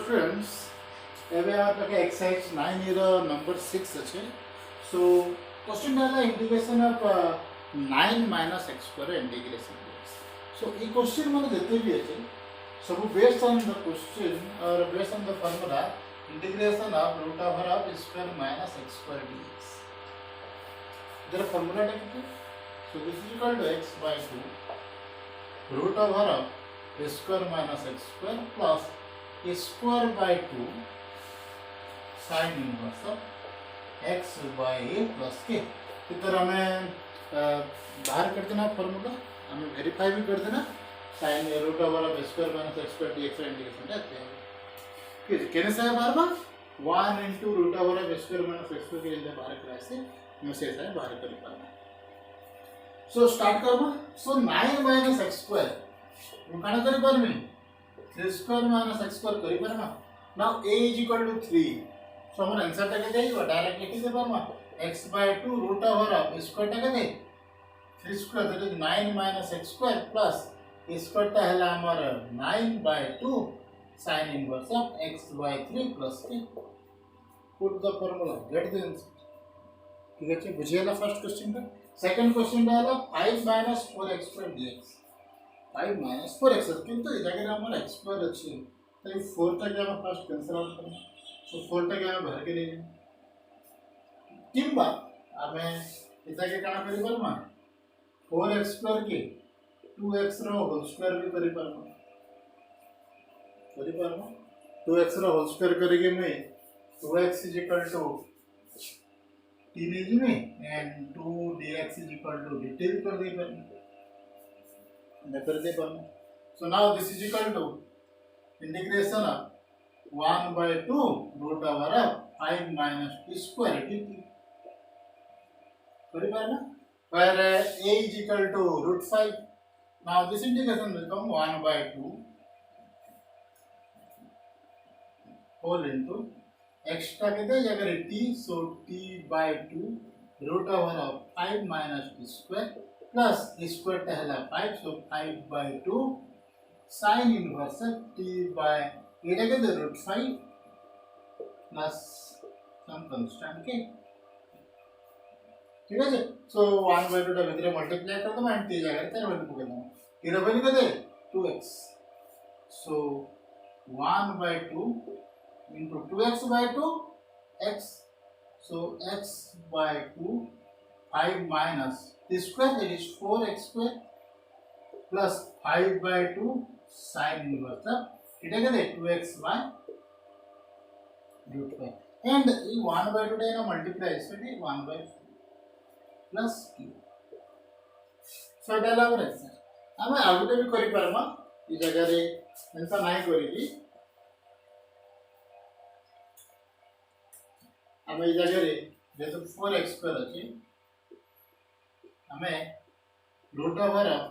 Friends एबे आप पाखे एक्सरसाइज 9 रो नंबर 6 अच्छे सो क्वेश्चन है integration of 9 minus x square integration so ये क्वेश्चन माने देते भी अच्छे सब बेस्ड ऑन द क्वेश्चन और based on the formula integration of root over of square minus x square dx इधर फार्मूला देखिए so this is equal to x by 2 root over of square minus x square plus square by 2 sine inverse of x by a plus के इधर हमें बाहर कर देना formula हमें verify भी कर देना sine root over of square minus x square dx integration रहते हैं फिर कहने से बार बार 1 into root over of square minus x square के लिए बाहर कराए से हमें से है बाहर कर पाना सो स्टार्ट करबो सो 9 माइनस x स्क्वायर वो काना कर पर में 3 स्क्वायर माइनस x स्क्वायर करी पारमा now a is equal to 3 so हमर आंसर टा के देइबो डायरेक्ट लिखि दे पारमा x by 2 root over of square टा के दे 3 square that is 9 minus x square plus square टा हला हमर 9 by 2 sin inverse of x by 3 plus 3 put the formula get the answer ठीक है बुझिएला फर्स्ट क्वेश्चन का सेकंड क्वेश्चन डाला 5 minus 4x square dx 5 minus 4x किंतु इस जगह हमारा x स्क्वायर अच्छी तो 4 तक हम फर्स्ट कैंसिल आउट करना तो 4 तक हम भर के ले जाएं किंबा हमें इस जगह काना करी परमा 4x स्क्वायर के 2x रो होल स्क्वायर भी करी परमा 2x रो होल स्क्वायर करेंगे में 2x is equal to 3 में and 2 dx is equal to dt कर दे पर so now this is equal to integration of 1 by 2 root over of 5 minus t square dt करी पाए ना where a is equal to root 5 now this integration will become 1 by 2 whole into extra कहते हैं अगर t so t by 2 root over of 5 minus t square plus square टहला 5 so 5 by 2 sin inverse t by ये क्या कहते हैं root 5 plus some constant के ठीक है so 1 by 2 का भीतर मल्टीप्लाई कर दो एंड t जाएगा तेरे वैल्यू को कहना ये डबल कहते 2x so 1 by 2 into 2x by 2 x so x by 2 5 minus the square that is 4x square plus 5 by 2 sin inverse it is 2x by root 5 and 1 by 2 na multiply so it is 1 by 4 plus q so डाला बरे हमें आगुटे भी करि परमा ई जगह रे एंसा नाही करिबी हमें इस जगह रे जैसे 4x स्क्वायर अच्छे हमें root over of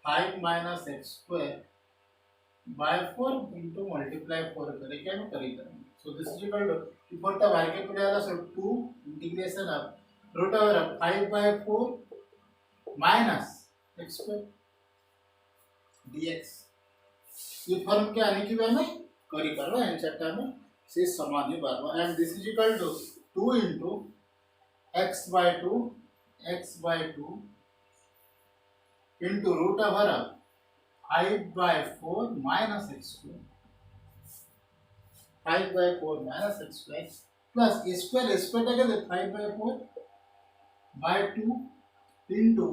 5 minus x square by 4 into multiply 4 करें क्या हम करें so this is equal to ऊपर तक बाहर के पड़े वाला so 2 integration of root over of 5 by 4 minus x square dx ये फॉर्म के आने की वजह में करी पारो आंसर टा में से समान ही बार and this is equal to 2 into x by 2 into root over of 5 by 4 minus x square 5 by 4 minus x square plus square together 5 by 4 by 2 into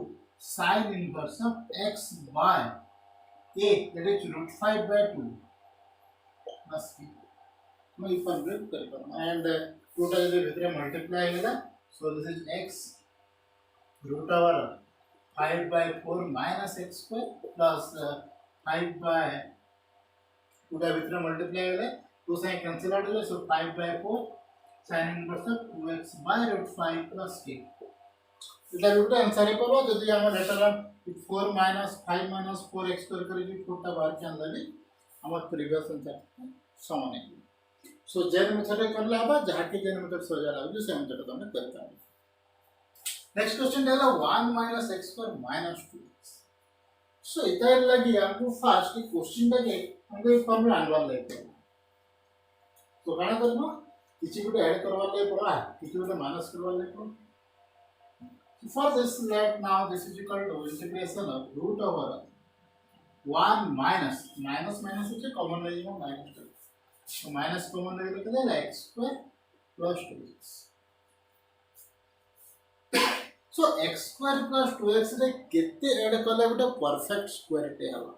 sin inverse of x by a that is root 5 by 2 plus मैं इफन break कर पाऊंगा and total जो भीतर multiply होगा so this is x root over 5 by 4 minus x square plus 5 by total भीतर multiply होगा तो से कैंसिल आउट हो so 5 by 4 sin inverse of 2x by root 5 plus k इधर रूट आंसर है पर जदी हम letter 4 minus 5 minus 4x square करेगी छोटा बार के अंदर हमर प्रीवियस आंसर समान है सो जेन मेथड करला बा जहा के जेन मेथड सो जाला जो सेम मेथड तो हम करता है नेक्स्ट क्वेश्चन देला 1 minus x square minus 2x सो इधर लगी हमको फर्स्ट क्वेश्चन लगे हमको एक फॉर्मूला अनवाल लेते हैं तो काना करबो किछि गुटे ऐड करवा ले पड़ा किछि गुटे माइनस करवा ले पड़ा. So for this let now this is equal to integration of root over 1 minus minus is common ले जाओ minus कर. तो माइनस कॉमन ले लेके देला x square plus 2x. So x square plus 2x रे केते ऐड करले गुटे परफेक्ट स्क्वायर टे हवा.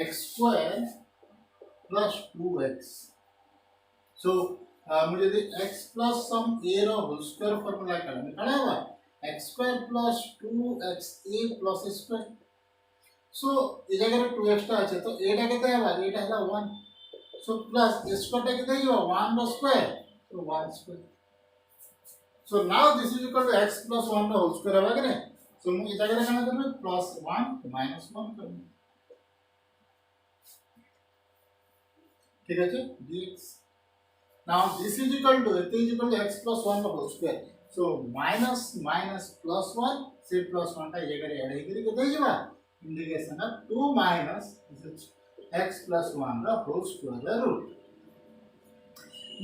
x square plus 2x. So मुझे दे x plus some a रो होल स्क्वायर फार्मूला काढा हवा x square plus 2xa plus a square. So ए जगह रे 2x टा আছে तो a टा केते हवा a टा हला 1. So plus a square टा केते हियो 1 रो square so 1 square. So now this is equal to x plus 1 रो होल स्क्वायर हवा के. So मु ए जगह रे काना करबे plus 1 minus 1 करबे. ठीक है dx. Now this is equal to x plus 1 the whole square. So minus minus plus 1 से plus 1 टा ये करे ऐड करी के देई जबा integration of 2 minus x plus 1 the whole square the root.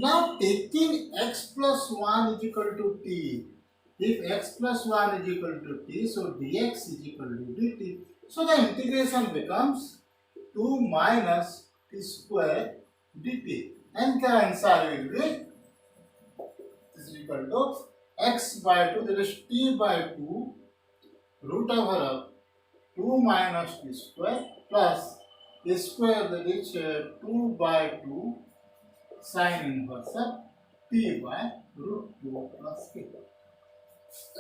Now taking x plus 1 is equal to t. If x plus 1 is equal to t, so dx is equal to dt. So the integration becomes 2 minus t square dt. And the answer will be this is equal to x by 2 that is t by 2 root over of 2 minus t square plus a square that is 2 by 2 sin inverse of t by root 2 plus k.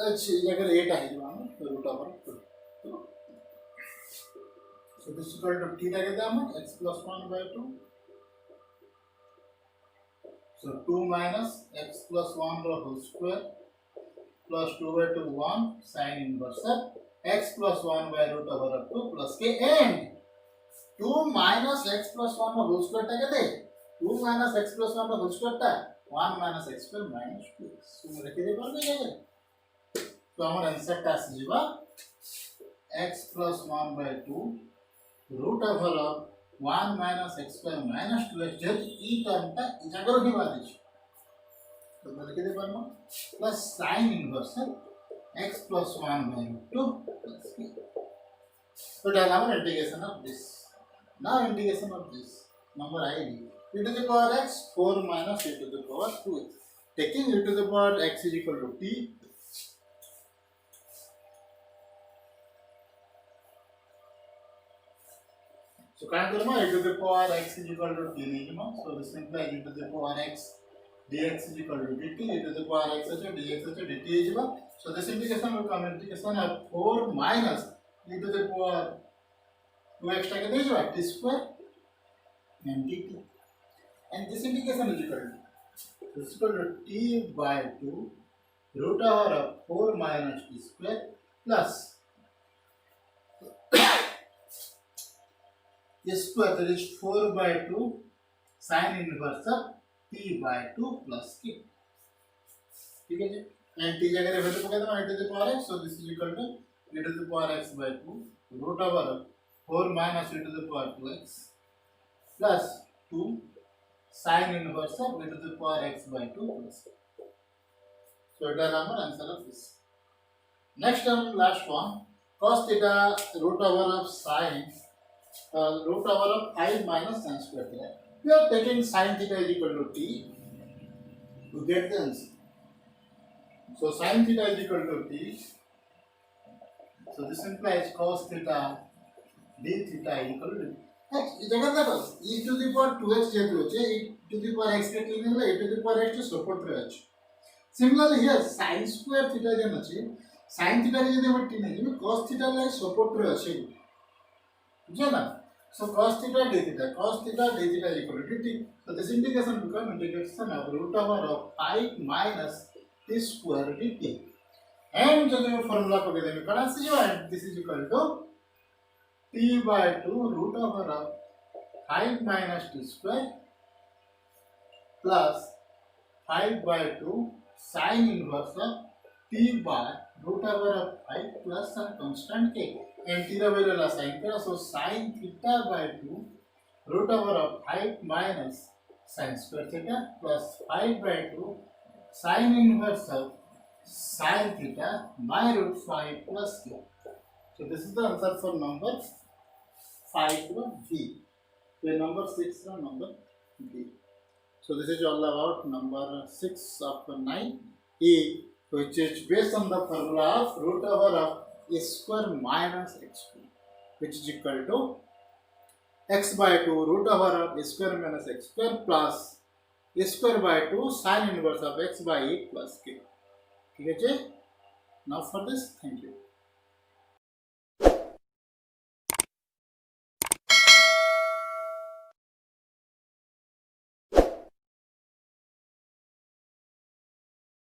अच्छी अगर 8 है जो हम root over 2. So this is equal to t लगे थे हम x plus 1 by 2. So 2 minus x plus 1 the whole square plus 2 by 2 1 sin inverse of x plus 1 by root over of 2 plus k and 2 minus x plus 1 the whole square टा कहते 2 minus x plus 1 the whole square टा 1 minus x square minus 2x. So लिख दे पर क्या है तो हमारा answer टा आसीबा x plus 1 by 2 root over of 1 minus x square minus 2x जेत ई टर्म टा इ जगह ही बात है तो लिख दे पर plus sin inverse x plus 1 by root 2 plus k. So that our integration of this. Now integration of this number id e to the power x 4 minus e to the power 2x. Taking e to the power x is equal to t. So can I e to the power x is equal to t minimum. So this implies e to the power x dx is equal to dt. E to the power x is dx is dt is. So this integration will come integration of 4 minus e to the power 2x टा के देजो t square and dt. And this integration is equal to t by 2 root over of 4 minus t square plus a square that is 4 by 2 sin inverse of t by 2 plus k. ठीक है जी and t जगह value को कहते हैं e to the power x. So this is equal to e to the power x by 2 root over 4 minus e to the power 2x plus 2 sin inverse of e to the power x by 2 plus k. So that is our answer of this. Next one, last one, cos theta root over of sin root over of 5 minus sin square theta. We are taking sin theta is equal to t to get the answer. So sin theta is equal to t. So this implies cos theta d theta equal to x. जगह देखो e to the power 2x जेतु होचे e to the power x के तीन ले e to the power x to support रहे अछि. Similarly here sin square theta जेन अछि sin theta रे जदि हम t नै जेमे cos theta ले support रहे अछि. बुझे ना. So cos theta d theta is equal to dt. So this integration become integration of root over of 5 minus t square dt. And जो जो formula को देने का ना सीखो and this is equal to t by 2 root over of 5 minus t square plus 5 by 2 sin inverse of t by root over of 5 plus some constant k. And theta value la sin theta. So sin theta by 2 root over of 5 minus sin square theta plus 5 by 2 sin inverse of sin theta by root 5 plus q. So this is the answer for number 5 from V. So number 6 from number B. So this is all about number 6 of 9 E, which is based on the formula of root over of a square minus x square, which is equal to x by 2 root over of a square minus x square plus a square by 2 sin inverse of x by e plus k. Okay, now for this, thank you.